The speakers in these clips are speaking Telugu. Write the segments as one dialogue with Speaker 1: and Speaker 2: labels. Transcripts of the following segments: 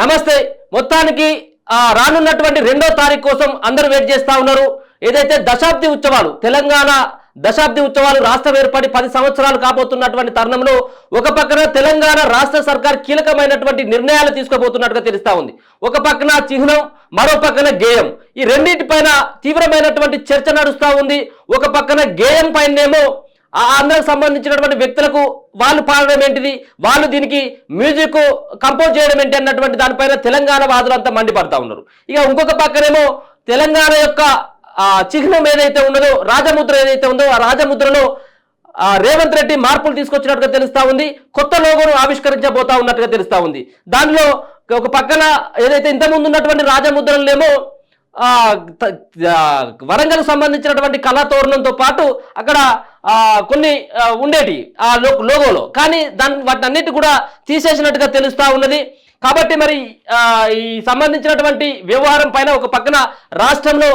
Speaker 1: నమస్తే. మొత్తానికి రానున్నటువంటి 2వ తారీఖు కోసం అందరూ వెయిట్ చేస్తా ఉన్నారు. ఏదైతే దశాబ్ది ఉత్సవాలు తెలంగాణ దశాబ్ది ఉత్సవాలు రాష్ట్రం ఏర్పడి 10 సంవత్సరాలు కాబోతున్నటువంటి తరుణంలో ఒక పక్కన తెలంగాణ రాష్ట్ర సర్కార్ కీలకమైనటువంటి నిర్ణయాలు తీసుకోబోతున్నట్టుగా తెలుస్తా ఉంది. ఒక పక్కన చిహ్నం, మరో పక్కన గేయం. ఈ రెండింటిపైన తీవ్రమైనటువంటి చర్చ నడుస్తూ ఉంది. ఒక పక్కన గేయం పైనేమో అందరికి సంబంధించినటువంటి వ్యక్తులకు వాళ్ళు పాడడం ఏంటిది, వాళ్ళు దీనికి మ్యూజిక్ కంపోజ్ చేయడం ఏంటి అన్నటువంటి దానిపైన తెలంగాణ వాదులంతా మండిపడతా ఉన్నారు. ఇక ఇంకొక పక్కనేమో తెలంగాణ యొక్క చిహ్నం ఏదైతే ఉన్నదో, రాజముద్ర ఏదైతే ఉందో, ఆ రాజముద్రలో రేవంత్ రెడ్డి మార్పులు తీసుకొచ్చినట్టుగా తెలుస్తా ఉంది. కొత్త లోగోను ఆవిష్కరించబోతా ఉన్నట్టుగా తెలుస్తా ఉంది. దానిలో ఒక పక్కన ఏదైతే ఇంతకుముందు ఉన్నటువంటి రాజముద్రలేమో వరంగల్ సంబంధించినటువంటి కళాతోరణంతో పాటు అక్కడ కొన్ని ఉండేటి ఆ లోగోలో, కానీ వాటిని అన్నిటి కూడా తీసేసినట్టుగా తెలుస్తా ఉన్నది. కాబట్టి మరి ఈ సంబంధించినటువంటి వ్యవహారం పైన ఒక పక్కన రాష్ట్రంలో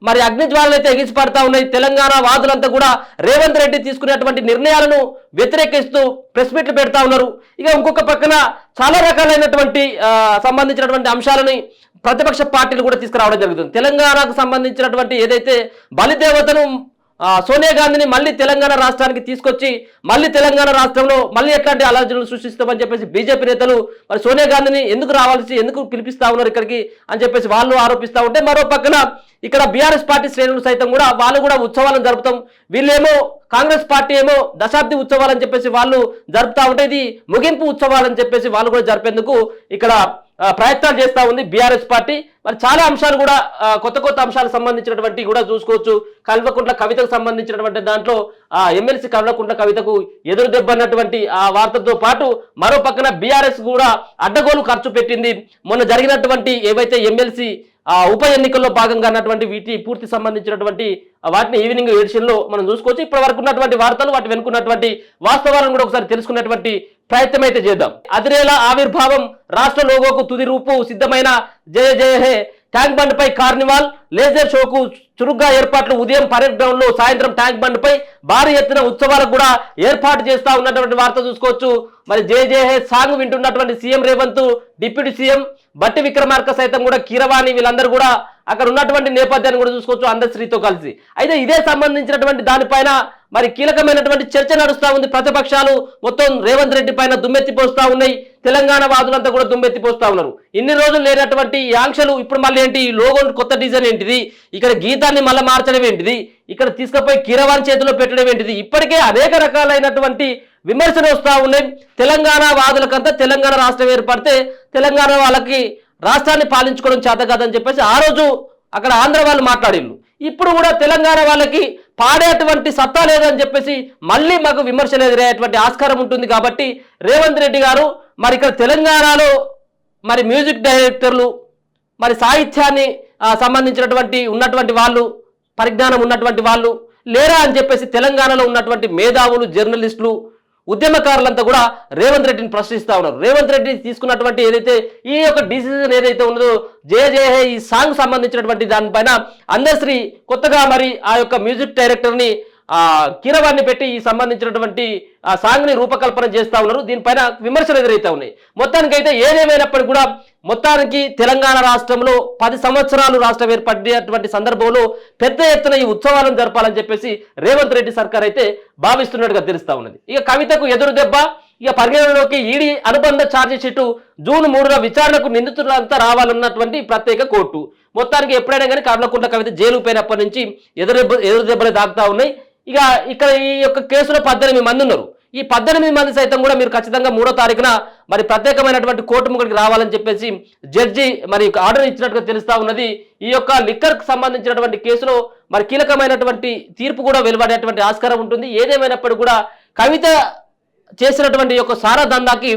Speaker 1: మరి అగ్నిజ్వాలలు అయితే ఎగిసిపడతా ఉన్నాయి. తెలంగాణ వాదులంతా కూడా రేవంత్ రెడ్డి తీసుకునేటువంటి నిర్ణయాలను వ్యతిరేకిస్తూ ప్రెస్ మీట్లు పెడతా ఉన్నారు. ఇక ఇంకొక పక్కన చాలా రకాలైనటువంటి సంబంధించినటువంటి అంశాలని ప్రతిపక్ష పార్టీలు కూడా తీసుకురావడం జరుగుతుంది. తెలంగాణకు సంబంధించినటువంటి ఏదైతే బలిదేవతను సోనియా గాంధీని మళ్ళీ తెలంగాణ రాష్ట్రానికి తీసుకొచ్చి మళ్ళీ తెలంగాణ రాష్ట్రంలో మళ్ళీ ఎట్లాంటి ఆలోచనలు సృష్టిస్తామని చెప్పేసి బీజేపీ నేతలు మరి సోనియా గాంధీని ఎందుకు పిలిపిస్తా ఉన్నారు ఇక్కడికి అని చెప్పేసి వాళ్ళు ఆరోపిస్తూ ఉంటే, మరో పక్కన ఇక్కడ బీఆర్ఎస్ పార్టీ శ్రేణులు సైతం కూడా వాళ్ళు కూడా ఉత్సవాలను జరుపుతాం, వీళ్ళేమో కాంగ్రెస్ పార్టీ ఏమో దశాబ్ది ఉత్సవాలని చెప్పేసి వాళ్ళు జరుపుతా ఉంటే ఇది ముగింపు ఉత్సవాలని చెప్పేసి వాళ్ళు కూడా జరిపేందుకు ఇక్కడ ప్రయత్నాలు చేస్తూ ఉంది బీఆర్ఎస్ పార్టీ. మరి చాలా అంశాలు కూడా కొత్త అంశాలకు సంబంధించినటువంటి కూడా చూసుకోవచ్చు. కల్వకుంట్ల కవితకు సంబంధించినటువంటి దాంట్లో ఎమ్మెల్సీ కల్వకుంట్ల కవితకు ఎదురు దెబ్బ అన్నటువంటి ఆ వార్తతో పాటు మరో పక్కన బీఆర్ఎస్ కూడా అడ్డగోలు ఖర్చు పెట్టింది. మొన్న జరిగినటువంటి ఏవైతే ఎమ్మెల్సీ ఉప ఎన్నికల్లో భాగంగా అన్నటువంటి వీటి పూర్తి సంబంధించినటువంటి వాటిని ఈవినింగ్ ఎడిషన్లో మనం చూసుకోవచ్చు. ఇప్పటి వరకు ఉన్నటువంటి వార్తలు, వాటి వెనుకున్నటువంటి వాస్తవాలను కూడా ఒకసారి తెలుసుకున్నటువంటి ప్రయత్నం అయితే చేద్దాం. అదిరేలా ఆవిర్భావం, రాష్ట్ర లోగోకు తుది రూపు సిద్ధమైన జయ జయ హే, ట్యాంక్ బండ్ పై కార్నివాల్, లేజర్ షోకు చురుగ్గా ఏర్పాట్లు. ఉదయం పరేడ్ గ్రౌండ్ లో, సాయంత్రం ట్యాంక్ బండ్ పై భారీ ఎత్తున ఉత్సవాలకు కూడా ఏర్పాటు చేస్తా ఉన్నటువంటి వార్త చూసుకోవచ్చు. మరి జయ జయ హే సాంగ్ వింటున్నటువంటి సీఎం రేవంత్, డిప్యూటీ సీఎం బట్టి విక్రమార్క సైతం కూడా, కీరవాణి వీళ్ళందరూ కూడా అక్కడ ఉన్నటువంటి నేపథ్యాన్ని కూడా చూసుకోవచ్చు అందశ్రీతో కలిసి. అయితే ఇదే సంబంధించినటువంటి దానిపైన మరి కీలకమైనటువంటి చర్చ నడుస్తూ ఉంది. ప్రతిపక్షాలు మొత్తం రేవంత్ రెడ్డి పైన దుమ్మెత్తిపోస్తా ఉన్నాయి. తెలంగాణ వాదులంతా కూడా దుమ్మెత్తిపోస్తా ఉన్నారు. ఇన్ని రోజులు లేనటువంటి ఈ ఆంక్షలు ఇప్పుడు మళ్ళీ ఏంటి, లోగో కొత్త డిజైన్ ఏంటిది, ఇక్కడ గీతాన్ని మళ్ళీ మార్చడం ఏంటిది, ఇక్కడ తీసుకుపోయి కీరవాణి చేతిలో పెట్టడం ఏంటిది, ఇప్పటికే అనేక రకాలైనటువంటి విమర్శలు వస్తూ ఉన్నాయి. తెలంగాణ వాదులకంతా తెలంగాణ రాష్ట్రం ఏర్పడితే తెలంగాణ వాళ్ళకి రాష్ట్రాన్ని పాలించుకోవడం చేత కాదని చెప్పేసి ఆ రోజు అక్కడ ఆంధ్ర వాళ్ళు మాట్లాడిళ్ళు. ఇప్పుడు కూడా తెలంగాణ వాళ్ళకి పాడేటువంటి సత్తా లేదని చెప్పేసి మళ్ళీ మాకు విమర్శలు ఎదురయ్యేటువంటి ఆస్కారం ఉంటుంది. కాబట్టి రేవంత్ రెడ్డి గారు మరి ఇక్కడ తెలంగాణలో మరి మ్యూజిక్ డైరెక్టర్లు, మరి సాహిత్యాన్ని సంబంధించినటువంటి ఉన్నటువంటి వాళ్ళు, పరిజ్ఞానం ఉన్నటువంటి వాళ్ళు లేరా అని చెప్పేసి తెలంగాణలో ఉన్నటువంటి మేధావులు, జర్నలిస్టులు, ఉద్యమకారులంతా కూడా రేవంత్ రెడ్డిని ప్రశ్నిస్తా ఉన్నారు. రేవంత్ రెడ్డి తీసుకున్నటువంటి ఏదైతే ఈ యొక్క డిసిజన్ ఏదైతే ఉన్నదో జయ జయ హే ఈ సాంగ్ సంబంధించినటువంటి దానిపైన అందశ్రీ కొత్తగా మరి ఆ యొక్క మ్యూజిక్ డైరెక్టర్ని కీరవాణ్ణి పెట్టి ఈ సంబంధించినటువంటి ఆ సాంగ్ ని రూపకల్పన చేస్తా ఉన్నారు. దీనిపైన విమర్శలు ఎదురైతా ఉన్నాయి. మొత్తానికైతే ఏదేమైనప్పటికీ కూడా మొత్తానికి తెలంగాణ రాష్ట్రంలో 10 సంవత్సరాలు రాష్ట్రం ఏర్పడినటువంటి సందర్భంలో పెద్ద ఎత్తున ఈ ఉత్సవాలను జరపాలని చెప్పేసి రేవంత్ రెడ్డి సర్కార్ అయితే భావిస్తున్నట్టుగా తెలుస్తా ఉన్నది. ఇక కవితకు ఎదురు దెబ్బ, ఇక పరిగణలోకి ఈడీ అనుబంధ ఛార్జీ షీటు జూన్ 3న విచారణకు నిందితులంతా రావాలన్నటువంటి ప్రత్యేక కోర్టు. మొత్తానికి ఎప్పుడైనా కానీ కల్వకుంట్ల కవిత జైలు పోయినప్పటి నుంచి ఎదురు దెబ్బలే దాగుతా ఉన్నాయి. ఇక ఇక్కడ ఈ యొక్క కేసులో 18 మంది ఉన్నారు. ఈ 18 మంది సైతం కూడా మీరు ఖచ్చితంగా 3వ తారీఖున మరి ప్రత్యేకమైనటువంటి కోర్టు ముక్కడికి రావాలని చెప్పేసి జడ్జి మరి ఆర్డర్ ఇచ్చినట్టుగా తెలుస్తా ఉన్నది. ఈ యొక్క లిక్కర్కి సంబంధించినటువంటి కేసులో మరి కీలకమైనటువంటి తీర్పు కూడా వెలువడేటువంటి ఆస్కారం ఉంటుంది. ఏదేమైనప్పటికీ కూడా కవిత చేసినటువంటి యొక్క సారా దందాకి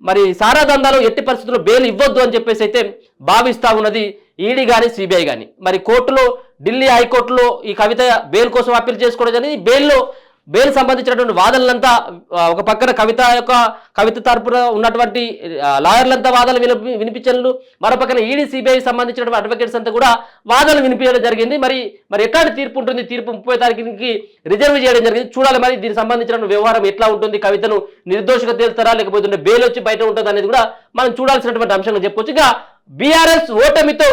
Speaker 1: మరి సారా దందాలో ఎట్టి పరిస్థితుల్లో బెయిల్ ఇవ్వద్దు అని చెప్పేసి అయితే భావిస్తా ఉన్నది ఈడీ కానీ సిబిఐ కానీ. మరి కోర్టులో, ఢిల్లీ హైకోర్టులో ఈ కవిత బెయిల్ కోసం అప్పీల్ చేసుకోవడం జరిగింది. బెయిల్లో బెయిల్ సంబంధించినటువంటి వాదనలంతా ఒక పక్కన కవిత తరపున ఉన్నటువంటి లాయర్లంతా వాదనలు వినిపించలేదు, మరో పక్కన ఈడీ సిబిఐ సంబంధించినటువంటి అడ్వకేట్స్ అంతా కూడా వాదనలు వినిపించడం జరిగింది. మరి ఎట్లాంటి తీర్పు ఉంటుంది, తీర్పు 30 తారీఖుకి రిజర్వ్ చేయడం జరిగింది. చూడాలి మరి దీనికి సంబంధించిన వ్యవహారం ఎట్లా ఉంటుంది, కవితను నిర్దోషిగా తేల్తారా లేకపోతే బెయిల్ వచ్చి బయట ఉంటుంది అనేది కూడా మనం చూడాల్సినటువంటి అంశంగా చెప్పుకోవచ్చు. ఇక బీఆర్ఎస్ ఓటమితో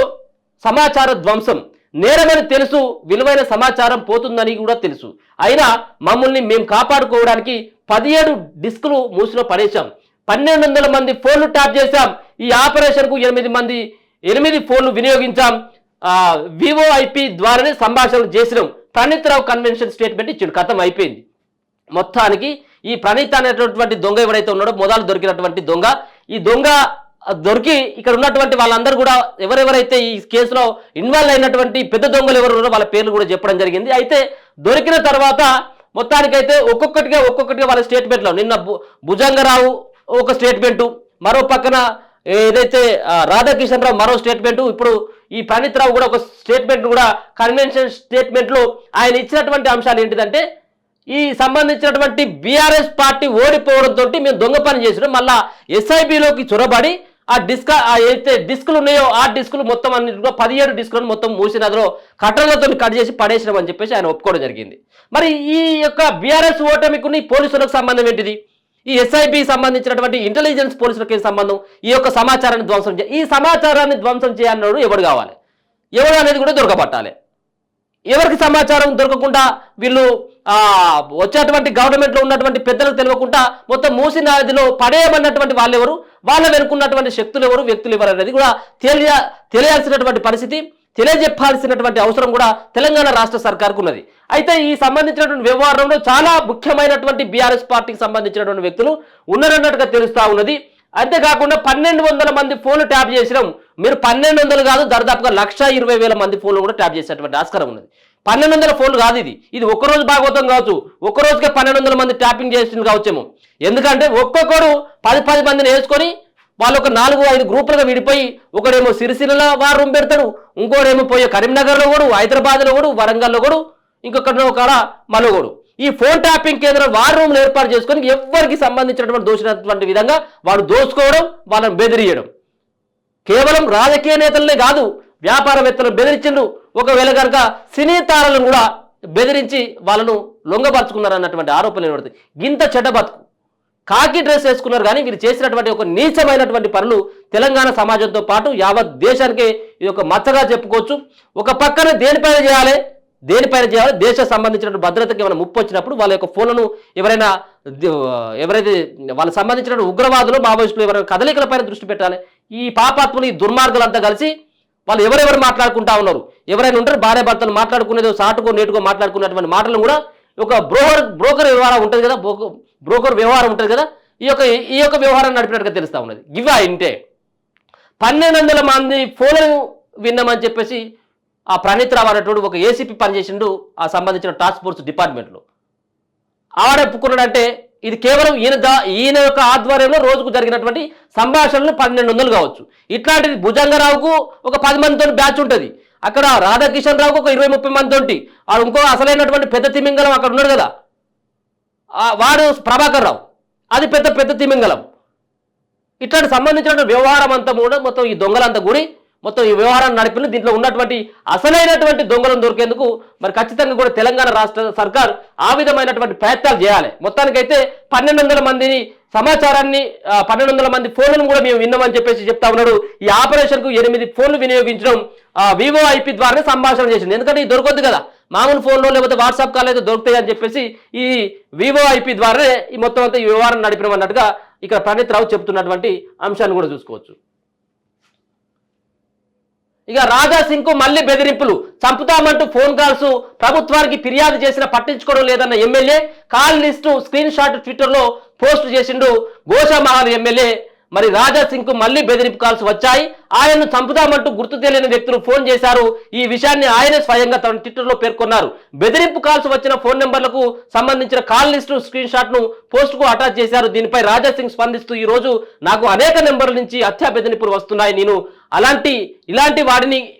Speaker 1: సమాచార ధ్వంసం, నేరమని తెలుసు, విలువైన సమాచారం పోతుందని కూడా తెలుసు, అయినా మమ్మల్ని మేము కాపాడుకోవడానికి 17 డిస్కులు మూసిలో పడేశాం, 1200 మంది ఫోన్లు ట్యాప్ చేశాం, ఈ ఆపరేషన్కు 8 ఫోన్లు వినియోగించాం, వివోఐపి ద్వారానే సంభాషణలు చేసినాం, ప్రణీత్ రావు కన్వెన్షన్ స్టేట్మెంట్ ఇచ్చాడు, కథం అయిపోయింది. మొత్తానికి ఈ ప్రణీత్ అనేటటువంటి దొంగ ఎవరైతే ఉన్నాడో, మొదలు దొరికినటువంటి దొంగ, ఈ దొంగ దొరికి ఇక్కడ ఉన్నటువంటి వాళ్ళందరూ కూడా ఎవరెవరైతే ఈ కేసులో ఇన్వాల్వ్ అయినటువంటి పెద్ద దొంగలు ఎవరు ఉన్నారో వాళ్ళ పేర్లు కూడా చెప్పడం జరిగింది. అయితే దొరికిన తర్వాత మొత్తానికైతే ఒక్కొక్కటిగా వాళ్ళ స్టేట్మెంట్లో నిన్న భుజంగరావు ఒక స్టేట్మెంటు, మరో పక్కన ఏదైతే రాధాకిషన్ రావు మరో స్టేట్మెంటు, ఇప్పుడు ఈ ప్రణీత్ రావు కూడా ఒక స్టేట్మెంట్ కూడా కన్వెన్షన్ స్టేట్మెంట్లో ఆయన ఇచ్చినటువంటి అంశాలు ఏంటిదంటే, ఈ సంబంధించినటువంటి బీఆర్ఎస్ పార్టీ ఓడిపోవడంతో మేము దొంగ పని చేసినాం, మళ్ళా ఎస్ఐబిలోకి చొరబడి ఏదైతే డిస్కులు ఉన్నాయో ఆ డిస్కులు మొత్తం అన్నింటిలో 17 డిస్కులను మొత్తం మూసిన అందులో కట్టలతో కట్ చేసి పడేసినామని చెప్పేసి ఆయన ఒప్పుకోవడం జరిగింది. మరి ఈ యొక్క బీఆర్ఎస్ ఓటమికి పోలీసులకు సంబంధం ఏంటిది, ఈ ఎస్ఐబి సంబంధించినటువంటి ఇంటెలిజెన్స్ పోలీసులకి సంబంధం, ఈ యొక్క సమాచారాన్ని ధ్వంసం ఈ సమాచారాన్ని ధ్వంసం చేయాలన్నాడు ఎవడు కావాలి, ఎవడు అనేది కూడా దొరకబట్టాలి. ఎవరికి సమాచారం దొరకకుండా వీళ్ళు వచ్చేటువంటి గవర్నమెంట్లో ఉన్నటువంటి పెద్దలకు తెలియకుండా మొత్తం మూసి నదిలో పడేయమన్నటువంటి వాళ్ళెవరు, వాళ్ళ వెనుకున్నటువంటి శక్తులు ఎవరు, వ్యక్తులు ఎవరు అనేది కూడా తెలియాల్సినటువంటి పరిస్థితి, తెలియజెప్పాల్సినటువంటి అవసరం కూడా తెలంగాణ రాష్ట్ర సర్కార్కు ఉన్నది. అయితే ఈ సంబంధించినటువంటి వ్యవహారంలో చాలా ముఖ్యమైనటువంటి బీఆర్ఎస్ పార్టీకి సంబంధించినటువంటి వ్యక్తులు ఉన్నారన్నట్టుగా తెలుస్తా ఉన్నది. అంతేకాకుండా 1200 మంది ఫోన్లు ట్యాప్ చేసినాం, మీరు 1200 కాదు దాదాపుగా 1,20,000 మంది ఫోన్లు కూడా ట్యాప్ చేసేటువంటి ఆస్కారం ఉన్నది. 1200 ఫోన్లు కాదు, ఇది ఒక్కరోజు భాగవతం కావచ్చు, ఒక్కరోజుకే 1200 మంది ట్యాపింగ్ చేసింది కావచ్చేమో. ఎందుకంటే ఒక్కొక్కడు 10 మందిని వేసుకొని వాళ్ళు ఒక 4-5 గ్రూపులుగా విడిపోయి, ఒకడేమో సిరిసిల్లలో వారు రూమ్ పెడతాడు, ఇంకోడేమో పోయే కరీంనగర్లో కూడా, హైదరాబాద్లో కూడా, వరంగల్లో కూడా, ఇంకొకటి ఒక మలోగోడు. ఈ ఫోన్ ట్యాపింగ్ కేంద్రం వార్ రూమ్లు ఏర్పాటు చేసుకొని ఎవరికి సంబంధించినటువంటి దోషినటువంటి విధంగా వాడు దోచుకోవడం, వాళ్ళని బెదిరియడం, కేవలం రాజకీయ నేతలనే కాదు వ్యాపారవేత్తలను బెదిరించిండు. ఒకవేళ కనుక సినీ తారలను కూడా బెదిరించి వాళ్ళను లొంగపరుచుకున్నారు అన్నటువంటి ఆరోపణలు ఏర్పడుతుంది. గింత చెడ్డ బతుకు, కాకి డ్రెస్ వేసుకున్నారు కానీ వీరు చేసినటువంటి ఒక నీచమైనటువంటి పనులు తెలంగాణ సమాజంతో పాటు యావత్ దేశానికే ఇది ఒక మచ్చగా చెప్పుకోవచ్చు. ఒక పక్కన దేనిపైన చేయాలి, దేశ సంబంధించిన భద్రతకి ఏమైనా ముప్పు వచ్చినప్పుడు వాళ్ళ యొక్క ఫోన్లను ఎవరైతే వాళ్ళకి సంబంధించిన ఉగ్రవాదులు, మావోయిస్టులు ఎవరైనా కదలికలపైన దృష్టి పెట్టాలి. ఈ పాపాత్ములు, ఈ దుర్మార్గులంతా కలిసి వాళ్ళు ఎవరెవరు మాట్లాడుకుంటా ఉన్నారు, ఎవరైనా ఉంటారు భార్య భర్తలు మాట్లాడుకునేదో సాటుకో నేటుకో మాట్లాడుకున్నటువంటి మాటలను కూడా ఒక బ్రోకర్ వ్యవహారం ఉంటుంది కదా, బ్రోకర్ వ్యవహారం ఉంటుంది కదా, ఈ యొక్క వ్యవహారాన్ని నడిపినట్టుగా తెలుస్తూ ఉన్నది. ఇవా ఇంటే 1200 మంది ఫోన్లను విన్నామని చెప్పేసి ఆ ప్రణీత్ రావు అనేటువంటి ఒక ఏసీపీ పనిచేసిండు ఆ సంబంధించిన టాస్క్ ఫోర్స్ డిపార్ట్మెంట్లో. ఆడప్పుకున్నాడంటే ఇది కేవలం ఈయన యొక్క ఆధ్వర్యంలో రోజుకు జరిగినటువంటి సంభాషణలు 1200 కావచ్చు. ఇట్లాంటిది భుజంగరావుకు ఒక 10 మందితో బ్యాచ్ ఉంటుంది, అక్కడ రాధాకిషన్ రావుకు ఒక 20-30 మందితోటి, ఇంకో అసలైనటువంటి పెద్ద తిమింగలం అక్కడ ఉన్నాడు కదా, వాడు ప్రభాకర్ రావు, అది పెద్ద తిమింగలం. ఇట్లాంటి సంబంధించిన వ్యవహారం అంతా కూడా మొత్తం ఈ దొంగలంతా కూడి మొత్తం ఈ వ్యవహారాన్ని నడిపిన దీంట్లో ఉన్నటువంటి అసలైనటువంటి దొంగలను దొరికేందుకు మరి ఖచ్చితంగా కూడా తెలంగాణ రాష్ట్ర సర్కార్ ఆ విధమైనటువంటి ప్రయత్నాలు చేయాలి. మొత్తానికైతే 1200 మందిని సమాచారాన్ని 1200 మంది ఫోన్లను కూడా మేము విన్నామని చెప్పేసి చెప్తా ఉన్నాడు. ఈ ఆపరేషన్కు 8 ఫోన్లు వినియోగించడం వివోఐపి ద్వారానే సంభాషణ చేసింది. ఎందుకంటే ఇది దొరకొద్దు కదా, మామూలు ఫోన్లో లేకపోతే వాట్సాప్ కాల్ అయితే దొరుకుతాయి అని చెప్పేసి ఈ వివోఐపి ద్వారానే ఈ మొత్తం అంతా ఈ వ్యవహారం నడిపినాం అన్నట్టుగా ఇక్కడ ప్రణీత్ రావు చెప్తున్నటువంటి అంశాన్ని కూడా చూసుకోవచ్చు. ఇక రాజా సింగ్కు మళ్లీ బెదిరింపులు, చంపుతామంటూ ఫోన్ కాల్స్, ప్రభుత్వానికి ఫిర్యాదు చేసినా పట్టించుకోవడం లేదన్న MLA, call list screen shot ట్విట్టర్లో పోస్ట్ చేసిండు గోషామహల్ ఎమ్మెల్యే. మరి రాజా సింగ్కు మళ్లీ బెదిరింపు కాల్స్ వచ్చాయి, ఆయన్ను చంపుతామంటూ గుర్తు తెలియని వ్యక్తులు ఫోన్ చేశారు. ఈ విషయాన్ని ఆయనే స్వయంగా తన ట్విట్టర్లో పేర్కొన్నారు. బెదిరింపు కాల్స్ వచ్చిన ఫోన్ నెంబర్లకు సంబంధించిన కాల్ లిస్టు స్క్రీన్ షాట్ ను పోస్ట్ కు అటాచ్ చేశారు. దీనిపై రాజా సింగ్ స్పందిస్తూ, ఈ రోజు నాకు అనేక నెంబర్ల నుంచి హత్యా బెదిరింపులు వస్తున్నాయి, నేను ఇలాంటి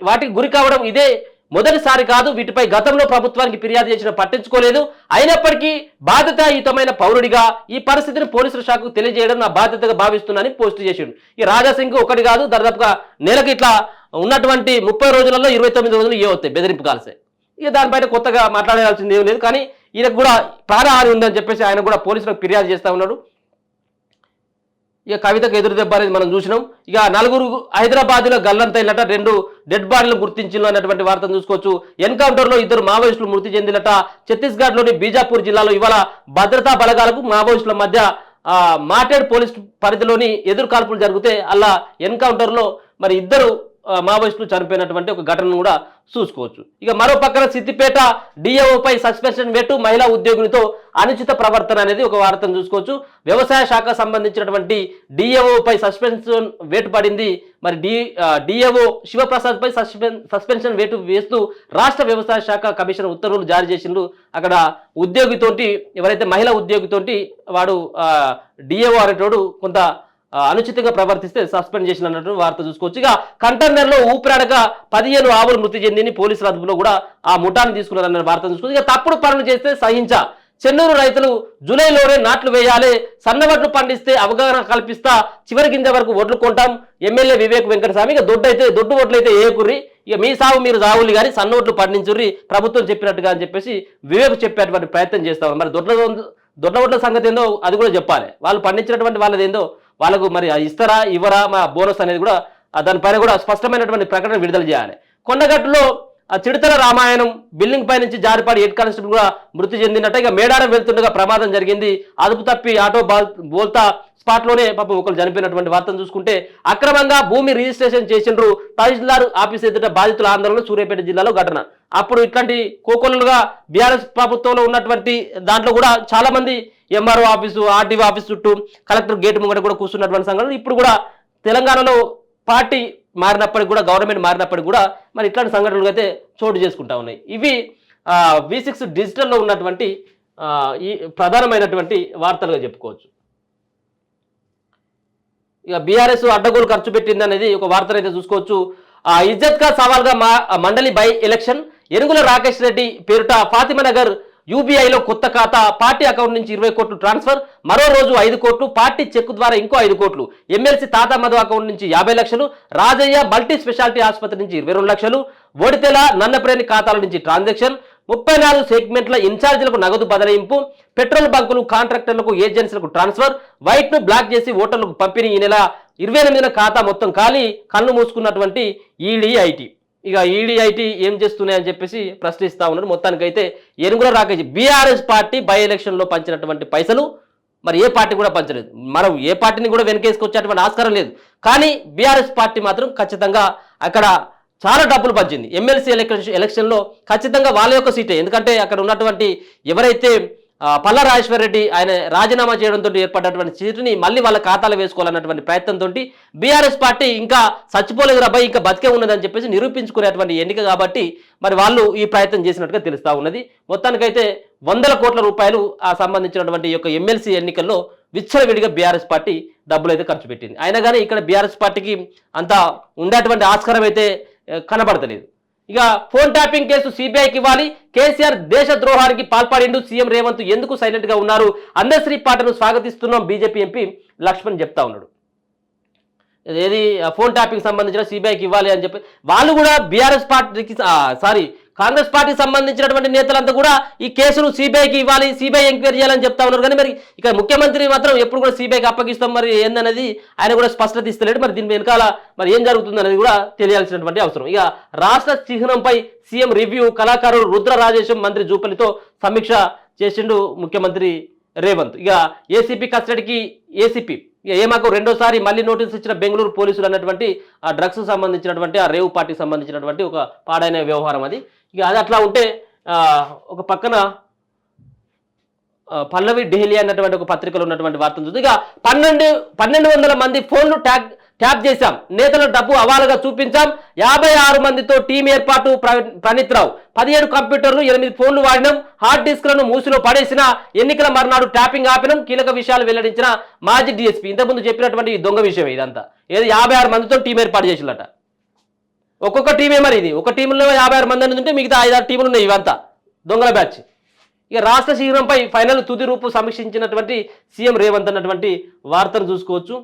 Speaker 1: వాటికి గురి కావడం ఇదే మొదటిసారి కాదు, వీటిపై గతంలో ప్రభుత్వానికి ఫిర్యాదు చేసిన పట్టించుకోలేదు. అయినప్పటికీ బాధ్యతాయుతమైన పౌరుడిగా ఈ పరిస్థితిని పోలీసుల శాఖకు తెలియజేయడం నా బాధ్యతగా భావిస్తున్నానని పోస్ట్ చేసిండు. ఈ రాజాసింగ్ ఒకటి కాదు, దాదాపుగా నెలకి ఇట్లా ఉన్నటువంటి 30 రోజులలో 29 రోజులు ఏ వస్తాయి బెదిరింపు కాల్సే. ఇక దానిపైన కొత్తగా మాట్లాడాల్సింది ఏం లేదు. కానీ ఈయనకు కూడా ప్రాణహాని ఉందని చెప్పేసి ఆయన కూడా పోలీసులకు ఫిర్యాదు చేస్తా ఉన్నాడు. ఇక కవితకు ఎదురు దెబ్బ అనేది మనం చూసినాం. ఇక 4 హైదరాబాద్లో గల్లంతైనట, 2 డెడ్ బాడీలు గుర్తించిన అన్నటువంటి వార్తను చూసుకోవచ్చు. ఎన్కౌంటర్లో 2 మావోయిస్టులు మృతి చెందినట. ఛత్తీస్గఢ్లోని బీజాపూర్ జిల్లాలో ఇవాళ భద్రతా బలగాలకు మావోయిస్టుల మధ్య మాటేడ్ పోలీస్ పరిధిలోని ఎదురు కాల్పులు జరిగితే అలా ఎన్కౌంటర్లో మరి 2 మావోయిస్టులు చనిపోయినటువంటి ఒక ఘటనను కూడా చూసుకోవచ్చు. ఇక మరో పక్కన సిద్దిపేట డిఏఓపై సస్పెన్షన్ వేటు, మహిళా ఉద్యోగునితో అనుచిత ప్రవర్తన అనేది ఒక వార్తను చూసుకోవచ్చు. వ్యవసాయ శాఖ సంబంధించినటువంటి డిఏఓపై సస్పెన్షన్ వేటు పడింది. మరి డిఏఓ శివప్రసాద్ పై సస్పెన్షన్ వేటు వేస్తూ రాష్ట్ర వ్యవసాయ శాఖ కమిషనర్ ఉత్తర్వులు జారీ చేసిండ్రు. అక్కడ ఉద్యోగితోటి, ఎవరైతే మహిళా ఉద్యోగితోటి వాడు డిఏఓ అనేటోడు కొంత అనుచితంగా ప్రవర్తిస్తే సస్పెండ్ చేసినట్టు వార్త చూసుకోవచ్చు. ఇక కంటైనర్లో ఊపిరాడక 15 ఆవులు మృతి చెందింది. పోలీసుల అదుపులో కూడా ఆ ముఠాను తీసుకున్నారన్న వార్త చూసుకోవచ్చు. ఇక తప్పుడు పనులు చేస్తే సహించా, చెన్నూరు రైతులు జూలైలోనే నాట్లు వేయాలి, సన్నవడ్లు పండిస్తే అవగాహన కల్పిస్తా, చివరి గింజ వరకు ఒడ్లు కొంటాం ఎమ్మెల్యే వివేక్ వెంకటస్వామి. ఇక దొడ్డు ఒడ్లు అయితే ఏకుర్రి, ఇక మీ సాగు మీరు సాగులు కానీ సన్న ఒడ్లు పండించుర్రి ప్రభుత్వం చెప్పినట్టుగా అని చెప్పేసి వివేక్ చెప్పేటువంటి ప్రయత్నం చేస్తాం. మరి దొడ్ల ఒడ్ల సంగతి ఏందో అది కూడా చెప్పాలి. వాళ్ళు పండించినటువంటి వాళ్ళది ఏందో వాళ్ళకు మరి ఇస్తారా ఇవ్వరా మా బోనస్ అనేది కూడా దానిపైన కూడా స్పష్టమైనటువంటి ప్రకటన విడుదల చేయాలి. కొండగట్టులో చిడతల రామాయణం బిల్డింగ్ పై నుంచి జారిపడి హెడ్ కానిస్టేబుల్ కూడా మృతి చెందినట్టు. ఇక మేడారం వెళ్తుండగా ప్రమాదం జరిగింది. అదుపు తప్పి ఆటో బోల్తా స్పాట్లోనే పాపం ఒకరు చనిపోయినటువంటి వార్తను చూసుకుంటే, అక్రమంగా భూమి రిజిస్ట్రేషన్ చేసిండ్రు, తహసీల్దార్ ఆఫీస్ ఎదుట బాధితుల ఆందోళన సూర్యాపేట జిల్లాలో ఘటన. అప్పుడు ఇట్లాంటి కోకొల్లుగా బీఆర్ఎస్ ప్రభుత్వంలో ఉన్నటువంటి దాంట్లో కూడా చాలా మంది ఎంఆర్ఓ ఆఫీసు, ఆర్టీఓ ఆఫీస్ చుట్టూ, కలెక్టర్ గేట్ ముంగట కూడా కూర్చున్నటువంటి సంఘటనలు ఇప్పుడు కూడా తెలంగాణలో పార్టీ మారినప్పటికి కూడా, గవర్నమెంట్ మారినప్పటికి కూడా మరి ఇట్లాంటి సంఘటనలు అయితే చోటు చేసుకుంటా ఉన్నాయి. ఇవి V6 డిజిటల్లో ఉన్నటువంటి ఈ ప్రధానమైనటువంటి వార్తలుగా చెప్పుకోవచ్చు. ఇక బీఆర్ఎస్ అడ్డగోలు ఖర్చు పెట్టింది అనేది ఒక వార్తను అయితే చూసుకోవచ్చు. ఇజ్జత్ కా సవాల్గా మండలి బై ఎలక్షన్, ఎనుగుల రాకేష్ రెడ్డి పేరుట ఫాతిమానగర్ యూబీఐలో కొత్త ఖాతా, పార్టీ అకౌంట్ నుంచి 20 కోట్లు ట్రాన్స్ఫర్, మరో రోజు 5 కోట్లు, పార్టీ చెక్ ద్వారా ఇంకో 5 కోట్లు, ఎమ్మెల్సీ తాతా మధు అకౌంట్ నుంచి 50 లక్షలు, రాజయ్య మల్టీ స్పెషాలిటీ ఆసుపత్రి నుంచి 22 లక్షలు, ఓడితెల నన్నప్రేణి ఖాతాల నుంచి ట్రాన్సాక్షన్, 34 సెగ్మెంట్ల ఇన్ఛార్జీలకు నగదు బదలాయింపు, పెట్రోల్ బంకులు కాంట్రాక్టర్లకు ఏజెన్సీలకు ట్రాన్స్ఫర్, వైట్ ను బ్లాక్ చేసి ఓటర్లకు పంపిణీ. ఈ నెల 28న ఖాతా మొత్తం ఖాళీ, కళ్ళు మూసుకున్నటువంటి ఈడీ ఐటీ. ఇక ఈడీ ఐటీ ఏం చేస్తున్నాయని చెప్పేసి ప్రశ్నిస్తా ఉన్నారు. మొత్తానికైతే ఎనుగుల రాకేష్ బీఆర్ఎస్ పార్టీ బై ఎలక్షన్లో పంచినటువంటి పైసలు మరి ఏ పార్టీ కూడా పంచలేదు. మనం ఏ పార్టీని కూడా వెనకేసుకొచ్చేటువంటి ఆస్కారం లేదు. కానీ బీఆర్ఎస్ పార్టీ మాత్రం ఖచ్చితంగా అక్కడ చాలా డబ్బులు పంచింది. ఎమ్మెల్సీ ఎలక్షన్లో ఖచ్చితంగా వాళ్ళ యొక్క సీటే. ఎందుకంటే అక్కడ ఉన్నటువంటి ఎవరైతే పల్లా రాజేశ్వర్ రెడ్డి ఆయన రాజీనామా చేయడంతో ఏర్పడినటువంటి సీటుని మళ్ళీ వాళ్ళ ఖాతాలో వేసుకోవాలన్నటువంటి ప్రయత్నంతో బీఆర్ఎస్ పార్టీ ఇంకా చచ్చిపోలేదు రాబాయి, ఇంకా బతికే ఉన్నదని చెప్పేసి నిరూపించుకునేటువంటి ఎన్నిక కాబట్టి మరి వాళ్ళు ఈ ప్రయత్నం చేసినట్టుగా తెలుస్తా ఉన్నది. మొత్తానికైతే 100 కోట్ల రూపాయలు సంబంధించినటువంటి యొక్క ఎమ్మెల్సీ ఎన్నికల్లో విచ్చలవిడిగా బీఆర్ఎస్ పార్టీ డబ్బులు అయితే ఖర్చు పెట్టింది. అయినా కానీ ఇక్కడ బీఆర్ఎస్ పార్టీకి అంత ఉండేటువంటి ఆస్కారం అయితే కనబడతలేదు. ఇక ఫోన్ ట్యాపింగ్ కేసు సిబిఐకి ఇవ్వాలి, కేసీఆర్ దేశ ద్రోహానికి పాల్పడిండు, సీఎం రేవంత్ ఎందుకు సైలెంట్ గా ఉన్నారు, అందశ్రీ పాటను స్వాగతిస్తున్నాం బీజేపీ ఎంపీ లక్ష్మణ్ చెప్తా ఉన్నాడు. ఏది ఫోన్ ట్యాపింగ్ సంబంధించిన సిబిఐకి ఇవ్వాలి అని చెప్పి వాళ్ళు కూడా బీఆర్ఎస్ పార్టీకి కాంగ్రెస్ పార్టీకి సంబంధించినటువంటి నేతలంతా కూడా ఈ కేసును సిబిఐకి ఇవ్వాలి, సిబిఐ ఎంక్వైరీ చేయాలని చెప్తా ఉన్నారు. కానీ మరి ఇక ముఖ్యమంత్రి మాత్రం ఎప్పుడు కూడా సిబిఐకి అప్పగిస్తాం మరి ఏందనేది ఆయన కూడా స్పష్టత ఇస్తలేడు. మరి దీని వెనకాల మరి ఏం జరుగుతుంది అనేది కూడా తెలియాల్సినటువంటి అవసరం. ఇక రాష్ట్ర చిహ్నంపై సీఎం రివ్యూ, కళాకారుడు రుద్ర రాజేశం మంత్రి జూపల్లితో సమీక్ష చేసిండు ముఖ్యమంత్రి రేవంత్. ఇక ఏసీపీ కస్టడీకి ఏసీపీ ఏమాకు రెండోసారి మళ్ళీ నోటీస్ ఇచ్చిన బెంగళూరు పోలీసులు అన్నటువంటి ఆ డ్రగ్స్ సంబంధించినటువంటి ఆ రేవు పార్టీకి సంబంధించినటువంటి ఒక పాడైన వ్యవహారం అది. ఇక అది అట్లా ఉంటే ఒక పక్కన పల్లవి ఢిల్లీ అన్నటువంటి ఒక పత్రికలో ఉన్నటువంటి వార్తను చూసి ఇక 1200 మంది ఫోన్లు ట్యాప్ చేశాం, నేతల డబ్బు అవాలుగా చూపించాం, 56 మందితో టీం ఏర్పాటు ప్రణీత్ రావు, 17 కంప్యూటర్లు 8 ఫోన్లు వాడినాం, హార్డ్ డిస్క్లను మూసిలో పడేసిన, ఎన్నికల మర్నాడు ట్యాపింగ్ ఆపినాం, కీలక విషయాలు వెల్లడించిన మాజీ డీఎస్పీ. ఇంతకుముందు చెప్పినటువంటి దొంగ విషయం ఇదంతా. ఏది 56 మందితో టీం ఏర్పాటు చేసినట. ఒక్కొక్క టీమే మరి ఇది ఒక టీంలో 56 మంది అనేది ఉంటే మిగతా 5-6 టీములు ఉన్నాయి ఇవంతా దొంగల బ్యాచ్. ఇక రాష్ట్ర శిబిరంపై ఫైనల్ తుది రూపు సమీక్షించినటువంటి సీఎం రేవంత్ అన్నటువంటి వార్తను చూసుకోవచ్చు.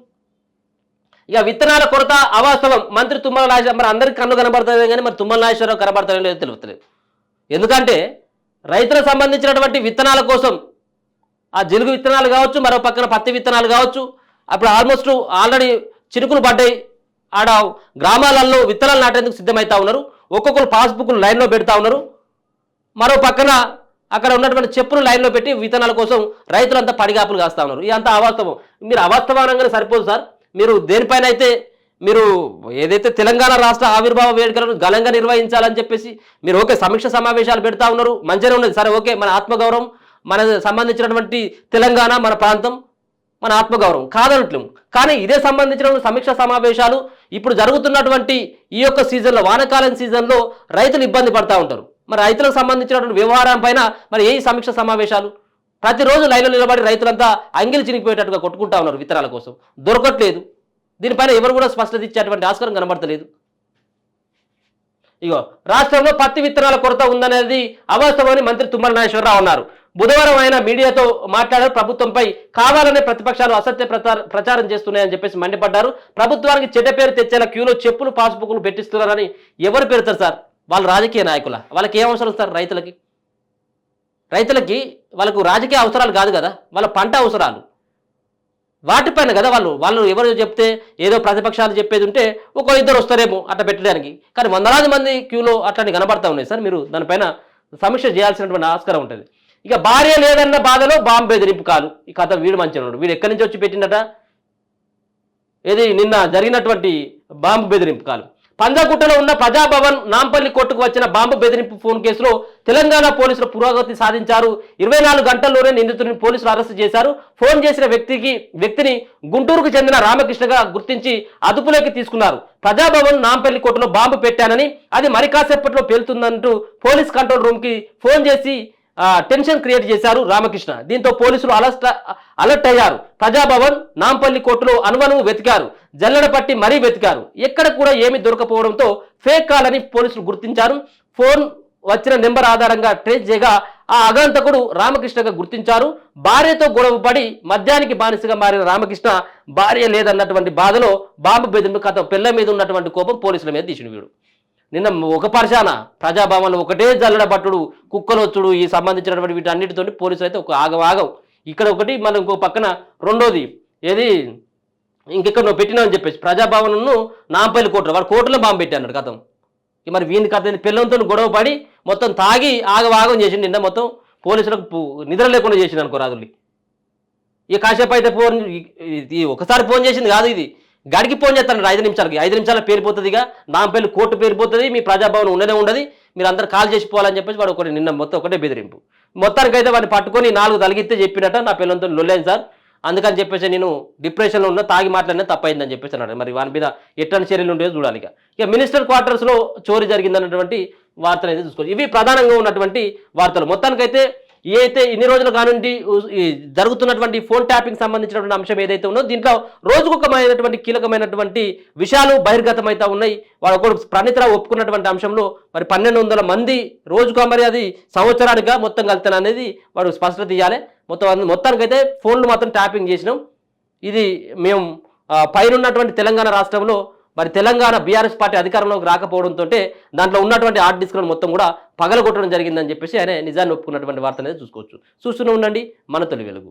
Speaker 1: ఇక విత్తనాల కొరత అవాస్తవం మంత్రి తుమ్మల నాగేశ్వరరావు. మరి అందరికి కన్ను కనబడుతుంది కానీ మరి తుమ్మల నాగేశ్వరరావు కనబడతారో లేదో తెలుస్తలేదు. ఎందుకంటే రైతులకు సంబంధించినటువంటి విత్తనాల కోసం ఆ జిలుగు విత్తనాలు కావచ్చు, మరో పక్కన పత్తి విత్తనాలు కావచ్చు, అప్పుడు ఆల్మోస్ట్ ఆల్రెడీ చిరుకులు పడ్డాయి. ఆడ గ్రామాలలో విత్తనాలు నాటేందుకు సిద్ధమవుతా ఉన్నారు. ఒక్కొక్కరు పాస్బుక్లు లైన్లో పెడతా ఉన్నారు. మరో పక్కన అక్కడ ఉన్నటువంటి చెప్పులు లైన్లో పెట్టి విత్తనాల కోసం రైతులంతా పడిగాపులు కాస్తా ఉన్నారు. ఇదంతా అవాస్తవం. మీరు అవాస్తవానంగానే సరిపోదు సార్. మీరు దేనిపైన అయితే మీరు ఏదైతే తెలంగాణ రాష్ట్ర ఆవిర్భావ వేడుకలను ఘనంగా నిర్వహించాలని చెప్పేసి మీరు ఓకే సమీక్ష సమావేశాలు పెడతా ఉన్నారు, మంచిగానే ఉన్నది సరే, ఓకే మన ఆత్మగౌరవం, మన సంబంధించినటువంటి తెలంగాణ, మన ప్రాంతం, మన ఆత్మగౌరవం కాదనట్లేము. కానీ ఇదే సంబంధించిన సమీక్ష సమావేశాలు ఇప్పుడు జరుగుతున్నటువంటి ఈ యొక్క సీజన్లో, వానాకాలం సీజన్లో రైతులు ఇబ్బంది పడతా ఉంటారు. మరి రైతులకు సంబంధించినటువంటి వ్యవహారం పైన మరి ఏ సమీక్ష సమావేశాలు? ప్రతిరోజు లైన్లో నిలబడి రైతులంతా అంగిలి చినిగిపోయేటట్టుగా కొట్టుకుంటా ఉన్నారు విత్తనాల కోసం, దొరకట్లేదు. దీనిపైన ఎవరు కూడా స్పష్టత ఇచ్చేటువంటి ఆస్కారం కనబడతలేదు. ఇగో రాష్ట్రంలో పత్తి విత్తనాల కొరత ఉందనేది అవాస్తవమని మంత్రి తుమ్మల నాగేశ్వరరావు అన్నారు. బుధవారం ఆయన మీడియాతో మాట్లాడారు. ప్రభుత్వంపై కావాలనే ప్రతిపక్షాలు అసత్య ప్రచారం చేస్తున్నాయని చెప్పేసి మండిపడ్డారు. ప్రభుత్వానికి చెడ్డ పేరు తెచ్చేలా క్యూలో చెప్పులు పాస్బుక్లు పెట్టిస్తున్నారని ఎవరు పెడతారు సార్? వాళ్ళ రాజకీయ నాయకుల, వాళ్ళకి ఏం అవసరం సార్? రైతులకి వాళ్ళకు రాజకీయ అవసరాలు కాదు కదా, వాళ్ళ పంట అవసరాలు వాటిపైన కదా వాళ్ళు ఎవరు చెప్తే ఏదో ప్రతిపక్షాలు చెప్పేది ఉంటే ఒక ఇద్దరు వస్తారేమో అట్లా పెట్టడానికి. కానీ వందలాది మంది క్యూలో అట్లాంటి కనబడతా ఉన్నాయి సార్. మీరు దానిపైన సమీక్ష చేయాల్సినటువంటి ఆస్కారం ఉంటుంది. ఇక భార్య లేదన్న బాధలో బాంబు బెదిరింపు కాలు. ఈ కథ వీడు మంచిగా ఉన్నాడు. వీడు ఎక్కడి నుంచి వచ్చి పెట్టిందట? ఏది నిన్న జరిగినటువంటి బాంబు బెదిరింపు కాలు. పంజాగుట్టలో ఉన్న ప్రజాభవన్ నాంపల్లి కోర్టుకు వచ్చిన బాంబు బెదిరింపు ఫోన్ కేసులో తెలంగాణ పోలీసులు పురోగతి సాధించారు. 24 గంటల్లోనే నిందితుడిని పోలీసులు అరెస్టు చేశారు. ఫోన్ చేసిన వ్యక్తిని గుంటూరుకు చెందిన రామకృష్ణగా గుర్తించి అదుపులోకి తీసుకున్నారు. ప్రజాభవన్ నాంపల్లి కోర్టులో బాంబు పెట్టానని, అది మరి కాసేపట్లో పేలుతుందంటూ పోలీస్ కంట్రోల్ రూమ్ కి ఫోన్ చేసి టెన్షన్ క్రియేట్ చేశారు రామకృష్ణ. దీంతో పోలీసులు అలర్ట్ అయ్యారు. ప్రజాభవన్ నాంపల్లి కోర్టులో అనువనువు వెతికారు, జల్లెడపట్టి మరీ వెతికారు. ఎక్కడ కూడా ఏమీ దొరకపోవడంతో ఫేక్ కాల్ అని పోలీసులు గుర్తించారు. ఫోన్ వచ్చిన నెంబర్ ఆధారంగా ట్రేస్ చేయగా ఆ అగంతకుడు రామకృష్ణగా గుర్తించారు. భార్యతో గొడవ పడి మద్యానికి బానిసగా మారిన రామకృష్ణ భార్య లేదన్నటువంటి బాధలో బాంబు బెదిరింపు కథ పిల్ల మీద ఉన్నటువంటి కోపం పోలీసుల మీద తీసిన వీడు. నిన్న ఒక పర్షాన ప్రజాభవన్లో ఒకటే జల్లడ పట్టుడు, కుక్కలొచ్చుడు, ఈ సంబంధించినటువంటి వీటన్నిటితో పోలీసులు అయితే ఒక ఆగం. ఇక్కడ ఒకటి మనం ఇంకో పక్కన రెండోది ఏది ఇంకెక్కడ నువ్వు పెట్టినావని చెప్పేసి ప్రజాభవన్ను నాంపల్లి కోర్టులో వాడు కోర్టులో బాంబు పెట్టాడు కథం. మరి వీని కథ పిల్లలతో గొడవ పడి మొత్తం తాగి ఆగం చేసిండు. నిన్న మొత్తం పోలీసులకు నిద్ర లేకుండా చేసిండు అనుకో రాదుల్ని. ఇక కాసేపు అయితే ఫోన్ ఒకసారి ఫోన్ చేసింది కాదు, ఇది గడికి ఫోన్ చేస్తాను 5 నిమిషాలకి. 5 నిమిషాలు పేరిపోతుందిగా, నాంపల్లి కోర్టు పేరిపోతుంది, మీ ప్రజాభవన్ ఉండదు, మీరు అందరు కాల్ చేసిపోవాలని చెప్పేసి వాడు ఒకటి నిన్న మొత్తం ఒకటే బెదిరింపు. మొత్తానికైతే వాడిని పట్టుకొని 4 తలిగిస్తే చెప్పినట్ట నా పిల్లలతో లొల్లేను సార్, అందుకని చెప్పేసి నేను డిప్రెషన్లో ఉన్న, తాగి మాట్లాడినా తప్పైందని చెప్పేసి అన్నాడు. మరి వాని మీద ఎట్లాంటి చర్యలు ఉండేదో చూడాలి. ఇక మినిస్టర్ క్వార్టర్స్లో చోరీ జరిగిందన్నటువంటి వార్తలు అయితే చూసుకోవచ్చు. ఇవి ప్రధానంగా ఉన్నటువంటి వార్తలు. మొత్తానికైతే ఏదైతే ఇన్ని రోజుల కానుండి జరుగుతున్నటువంటి ఫోన్ ట్యాపింగ్ సంబంధించినటువంటి అంశం ఏదైతే ఉందో దీంట్లో రోజుకొకమైనటువంటి కీలకమైనటువంటి విషయాలు బహిర్గతమైతే ఉన్నాయి. వాడు ఒకటి ప్రణీతరావు ఒప్పుకున్నటువంటి అంశంలో మరి 1200 మంది రోజుకు మరి అది సంవత్సరానిగా మొత్తం కలుతాను అనేది వాడు స్పష్టత ఇవ్వాలి. మొత్తానికైతే ఫోన్లు మాత్రం ట్యాపింగ్ చేసినాం. ఇది మేము పైన ఉన్నటువంటి తెలంగాణ రాష్ట్రంలో మరి తెలంగాణ బీఆర్ఎస్ పార్టీ అధికారంలోకి రాకపోవడంతో దాంట్లో ఉన్నటువంటి హార్డ్ డిస్క్లను మొత్తం కూడా పగలగొట్టడం జరిగిందని చెప్పేసి ఆయన నిజాన్ని ఒప్పుకున్నటువంటి వార్త అనేది చూసుకోవచ్చు. చూస్తూనే ఉండండి మన తొలి వెలుగు.